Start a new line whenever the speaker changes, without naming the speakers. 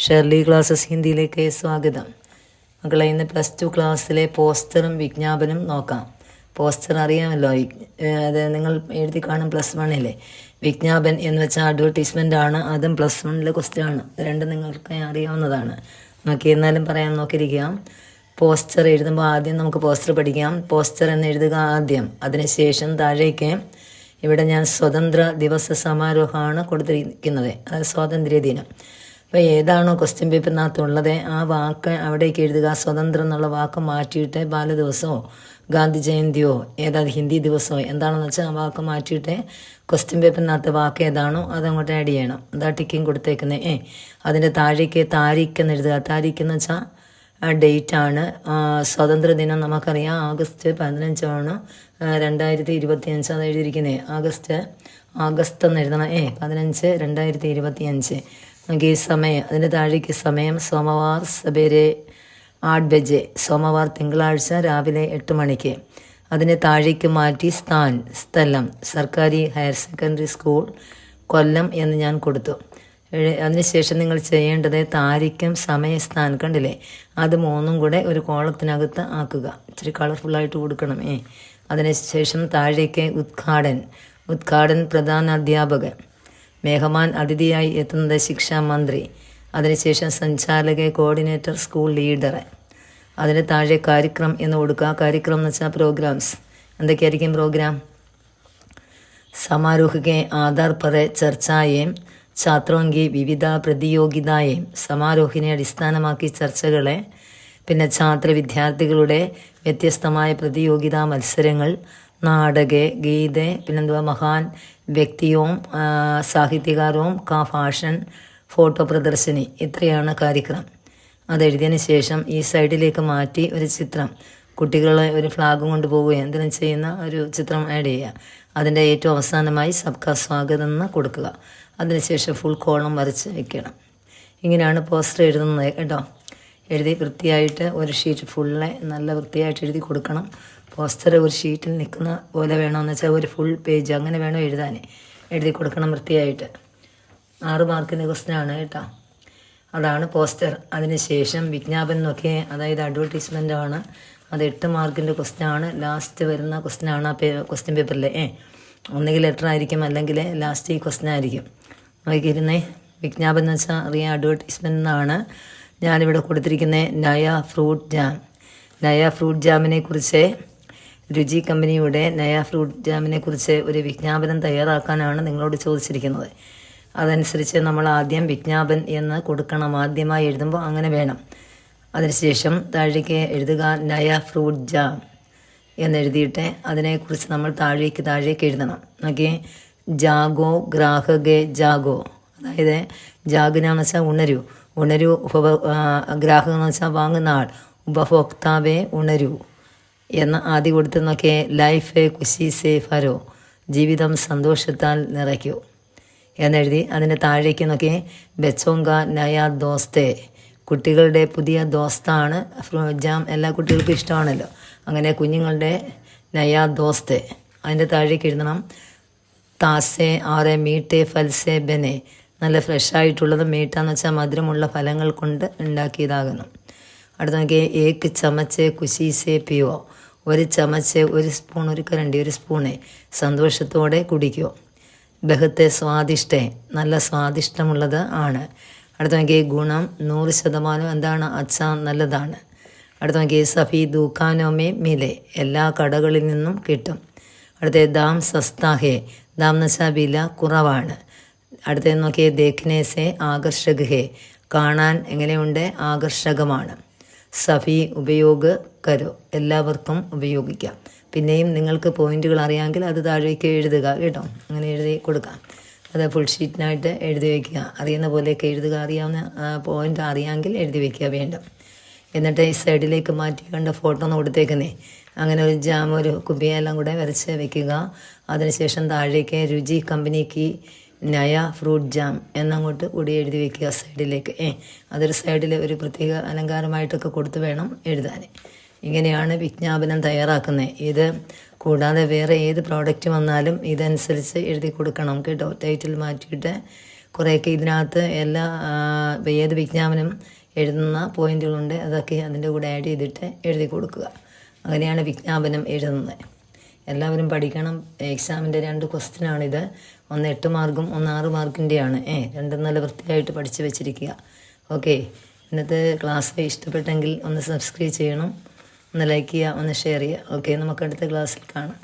Shirley classes ഹിന്ദിയിലേക്ക് സ്വാഗതം. മക്കളെ, ഇന്ന് +2 ക്ലാസ്സിലെ പോസ്റ്ററും വിജ്ഞാപനം നോക്കാം. പോസ്റ്റർ അറിയാമല്ലോ, അത് നിങ്ങൾ എഴുതി കാണും +1-ലെ. വിജ്ഞാപൻ എന്ന് വെച്ചാൽ അഡ്വർടൈസ്മെൻ്റ് ആണ്. അതും +1-ലെ ക്വസ്റ്റ്യൻ ആണ്. രണ്ടും നിങ്ങൾക്ക് അറിയാവുന്നതാണ്. എന്നാലും പറയാൻ നോക്കിയിരിക്കാം. പോസ്റ്റർ എഴുതുമ്പോൾ ആദ്യം നമുക്ക് പോസ്റ്റർ പഠിക്കാം. പോസ്റ്റർ എന്ന് എഴുതുക ആദ്യം. അതിനുശേഷം താഴേക്ക് ഇവിടെ ഞാൻ സ്വതന്ത്ര ദിവസ സമാരോഹമാണ് കൊടുത്തിരിക്കുന്നത്, അത് സ്വാതന്ത്ര്യ ദിനം. അപ്പോൾ ഏതാണോ ക്വസ്റ്റ്യൻ പേപ്പറിനകത്തുള്ളത് ആ വാക്ക് അവിടേക്ക് എഴുതുക. സ്വതന്ത്രം എന്നുള്ള വാക്ക് മാറ്റിയിട്ട് ബാലദിവസമോ ഗാന്ധി ജയന്തിയോ ഹിന്ദി ദിവസമോ എന്താണെന്ന് വെച്ചാൽ ആ വാക്ക് മാറ്റിയിട്ട് ക്വസ്റ്റ്യൻ പേപ്പറിനകത്ത് വാക്ക് ഏതാണോ അതങ്ങോട്ട് ആഡ് ചെയ്യണം. അതാ ടിക്കിങ് കൊടുത്തേക്കുന്നത്. അതിൻ്റെ താഴേക്ക് താരീഖ് എന്ന് എഴുതുക. താരീഖ് എന്ന് വെച്ചാൽ ഡേറ്റാണ്. സ്വാതന്ത്ര്യ ദിനം നമുക്കറിയാം ആഗസ്റ്റ് 15 2025. അത് എഴുതിയിരിക്കുന്നത് ആഗസ്റ്റ് എന്ന് എഴുതണം. 15 2025. നമുക്ക് ഈ സമയം, അതിൻ്റെ താഴേക്ക് സമയം സോമവാർ സവേരെ 8 ബജെ, സോമവാർ തിങ്കളാഴ്ച രാവിലെ 8 മണിക്ക്. അതിന് താഴേക്ക് മാറ്റി സ്ഥലം സർക്കാരി ഹയർ സെക്കൻഡറി സ്കൂൾ കൊല്ലം എന്ന് ഞാൻ കൊടുത്തു. അതിനുശേഷം നിങ്ങൾ ചെയ്യേണ്ടത് താരീഖും സമയസ്ഥാൻ കണ്ടില്ലേ, അത് മൂന്നും കൂടെ ഒരു കോളത്തിനകത്ത് ആക്കുക. ഇച്ചിരി കളർഫുള്ളായിട്ട് കൊടുക്കണം. അതിനുശേഷം താഴേക്ക് ഉദ്ഘാടൻ പ്രധാന അധ്യാപകൻ, മേഘമാൻ അതിഥിയായി എത്തുന്നത് ശിക്ഷാ മന്ത്രി. അതിനുശേഷം സഞ്ചാലക, കോർഡിനേറ്റർ, സ്കൂൾ ലീഡർ. അതിന് താഴെ കാര്യക്രം എന്ന് കൊടുക്കുക. കാര്യക്രം എന്ന് വെച്ചാൽ പ്രോഗ്രാംസ്. എന്തൊക്കെയായിരിക്കും പ്രോഗ്രാം? സമാരോഹക്കെ ആധാർ पर ചർച്ചയെയും ഛാത്രോങ്കി വിവിധ പ്രതിയോഗിതായെയും. സമാരോഹിനെ അടിസ്ഥാനമാക്കി ചർച്ചകളെ, പിന്നെ വിദ്യാർത്ഥികളുടെ വ്യത്യസ്തമായ പ്രതിയോഗിതാ മത്സരങ്ങൾ, നാടക, ഗീത, പിന്നെന്തുവാ മഹാൻ വ്യക്തിയും സാഹിത്യകാരവും കാ ഭാഷൻ, ഫോട്ടോ പ്രദർശനി. ഇത്രയാണ് കാര്യക്രം. അതെഴുതിയതിന് ശേഷം ഈ സൈഡിലേക്ക് മാറ്റി ഒരു ചിത്രം, കുട്ടികളെ ഒരു ഫ്ലാഗും കൊണ്ട് പോവുകയും എന്തിനും ചെയ്യുന്ന ഒരു ചിത്രം ആഡ് ചെയ്യുക. അതിൻ്റെ ഏറ്റവും അവസാനമായി സബ്കാ സ്വാഗതം എന്ന് കൊടുക്കുക. അതിനുശേഷം ഫുൾ കോളം വരച്ച് വയ്ക്കണം. ഇങ്ങനെയാണ് പോസ്റ്റർ എഴുതുന്നത് കേട്ടോ. എഴുതി വൃത്തിയായിട്ട് ഒരു ഷീറ്റ് ഫുള്ളെ നല്ല വൃത്തിയായിട്ട് എഴുതി കൊടുക്കണം. പോസ്റ്റർ ഒരു ഷീറ്റിൽ നിൽക്കുന്ന പോലെ വേണമെന്ന് വെച്ചാൽ ഒരു ഫുൾ പേജ് അങ്ങനെ വേണം എഴുതാൻ. എഴുതി കൊടുക്കണം വൃത്തിയായിട്ട്. 6 മാർക്കിൻ്റെ ക്വസ്റ്റ്യനാണ് കേട്ടോ. അതാണ് പോസ്റ്റർ. അതിനുശേഷം വിജ്ഞാപനം നോക്കിയേ, അതായത് അഡ്വർടൈസ്മെൻ്റ് ആണ്. അത് 8 മാർക്കിൻ്റെ ക്വസ്റ്റ്യനാണ്. ലാസ്റ്റ് വരുന്ന ക്വസ്റ്റ്യനാണ് ആ ക്വസ്റ്റ്യൻ പേപ്പറിൽ. ഒന്നുകിൽ ലെറ്റർ ആയിരിക്കും, അല്ലെങ്കിൽ ലാസ്റ്റ് ഈ ക്വസ്റ്റ്യൻ ആയിരിക്കും. നോക്കിയിരുന്നേ, വിജ്ഞാപനം എന്ന് വെച്ചാൽ അറിയാം അഡ്വർടൈസ്മെൻ്റ് എന്നാണ്. ഞാനിവിടെ കൊടുത്തിരിക്കുന്നത് നയ ഫ്രൂട്ട് ജാമിനെ കുറിച്ച്, രുചി കമ്പനിയുടെ നയ ഫ്രൂട്ട് ജാമിനെ കുറിച്ച് ഒരു വിജ്ഞാപനം തയ്യാറാക്കാനാണ് നിങ്ങളോട് ചോദിച്ചിരിക്കുന്നത്. അതനുസരിച്ച് നമ്മൾ ആദ്യം വിജ്ഞാപൻ എന്ന് കൊടുക്കണം. ആദ്യമായി എഴുതുമ്പോൾ അങ്ങനെ വേണം. അതിനുശേഷം താഴേക്ക് എഴുതുക നയ ഫ്രൂട്ട് ജാം എന്നെഴുതിയിട്ട് അതിനെക്കുറിച്ച് നമ്മൾ താഴേക്ക് എഴുതണം. നോക്കിയേ, ജാഗോ ഗ്രാഹകെ ജാഗോ, അതായത് ജാഗിനാന്ന് വെച്ചാൽ ഉണരൂ, ഗ്രാഹകം എന്ന് വെച്ചാൽ വാങ്ങുന്ന ആൾ, ഉപഭോക്താവെ ഉണരൂ എന്ന് ആദ്യം കൊടുത്ത് നോക്കിയേ. ലൈഫ് ഖുഷി സേ ഭരോ, ജീവിതം സന്തോഷത്താൽ നിറയ്ക്കൂ എന്നെഴുതി. അതിന് താഴേക്ക് നോക്കിയേ, ബച്ചോങ്ക നയാ ദോസ്തേ, കുട്ടികളുടെ പുതിയ ദോസ്താണ് ഫ്രൂട്ട് ജാം. എല്ലാ കുട്ടികൾക്കും ഇഷ്ടമാണല്ലോ. അങ്ങനെ കുഞ്ഞുങ്ങളുടെ നയാ ദോസ്തേ. അതിൻ്റെ താഴേക്ക് എഴുതണം താസെ ആറെ മീട്ടെ ഫൽസെ ബനെ, നല്ല ഫ്രഷായിട്ടുള്ളത്. മീട്ടാന്ന് വെച്ചാൽ മധുരമുള്ള ഫലങ്ങൾ കൊണ്ട് ഉണ്ടാക്കിയതാകുന്നു. അടുത്ത നോക്കിയേ, ഏക്ക് ചമച്ച് കുശീസെ പിയോ, ഒരു ചമച്ച്, ഒരു സ്പൂൺ, ഒരു കരണ്ടി, ഒരു സ്പൂണ് സന്തോഷത്തോടെ കുടിക്കൂ. ബഹത്തെ സ്വാദിഷ്ടേ, നല്ല സ്വാദിഷ്ടമുള്ളത് ആണ്. അടുത്ത നോക്കിയേ, ഗുണം 100% എന്താണ്? അച്ഛാ, നല്ലതാണ്. അടുത്ത നോക്കിയേ, സഫി ദുഖാനോമേ മിലെ, എല്ലാ കടകളിൽ നിന്നും കിട്ടും. അടുത്ത ദാം സസ്താഹേ, ദാം എന്ന് വെച്ചാൽ വില കുറവാണ്. അടുത്ത നോക്കിയേ, ദേഖ്നേസെ ആകർഷക് ഹേ, കാണാൻ എങ്ങനെയുണ്ട്? ആകർഷകമാണ്. സഫി ഉപയോഗ കരോ, എല്ലാവർക്കും ഉപയോഗിക്കാം. പിന്നെയും നിങ്ങൾക്ക് പോയിന്റുകൾ അറിയാമെങ്കിൽ അത് താഴേക്ക് എഴുതുക കേട്ടോ. അങ്ങനെ എഴുതി കൊടുക്കാം. അത് ഫുൾ ഷീറ്റിനായിട്ട് എഴുതി വയ്ക്കുക. അറിയുന്ന പോലെയൊക്കെ എഴുതുക. അറിയാവുന്ന പോയിന്റ് അറിയാമെങ്കിൽ എഴുതി വയ്ക്കുക വേണ്ടും. എന്നിട്ട് ഈ സൈഡിലേക്ക് മാറ്റി കണ്ട ഫോട്ടോ ഒന്ന് കൊടുത്തേക്കുന്നേ. അങ്ങനെ ഒരു ജാം, ഒരു കുപ്പിയെല്ലാം കൂടെ വരച്ച് വയ്ക്കുക. അതിനുശേഷം താഴേക്ക് രുചി കമ്പനിക്ക് നയ ഫ്രൂട്ട് ജാം എന്നങ്ങോട്ട് കൂടി എഴുതി വയ്ക്കുക സൈഡിലേക്ക്. അതൊരു സൈഡിൽ ഒരു പ്രത്യേക അലങ്കാരമായിട്ടൊക്കെ കൊടുത്ത് വേണം എഴുതാൻ. ഇങ്ങനെയാണ് വിജ്ഞാപനം തയ്യാറാക്കുന്നത്. ഇത് കൂടാതെ വേറെ ഏത് പ്രോഡക്റ്റ് വന്നാലും ഇതനുസരിച്ച് എഴുതി കൊടുക്കണം കേട്ടോ. ടൈറ്റിൽ മാറ്റിയിട്ട് കുറേയൊക്കെ ഇതിനകത്ത് എല്ലാ ഇപ്പോൾ ഏത് വിജ്ഞാപനം എഴുതുന്ന പോയിന്റുകളുണ്ട്, അതൊക്കെ അതിൻ്റെ കൂടെ ആഡ് ചെയ്തിട്ട് എഴുതി കൊടുക്കുക. അങ്ങനെയാണ് വിജ്ഞാപനം എഴുതുന്നത്. എല്ലാവരും പഠിക്കണം. എക്സാമിൻ്റെ 2 ക്വസ്റ്റ്യനാണിത്. ഒന്ന് 8 മാർക്കും ഒന്ന് 6 മാർക്കിൻ്റെയാണ്. രണ്ടും നല്ല വൃത്തിയായിട്ട് പഠിച്ച് വെച്ചിരിക്കുക. ഓക്കെ, ഇന്നത്തെ ക്ലാസ് ഇഷ്ടപ്പെട്ടെങ്കിൽ ഒന്ന് സബ്സ്ക്രൈബ് ചെയ്യണം, ഒന്ന് ലൈക്ക് ചെയ്യുക, ഒന്ന് ഷെയർ ചെയ്യുക. ഓക്കെ, നമുക്ക് അടുത്ത ക്ലാസ്സിൽ കാണാം.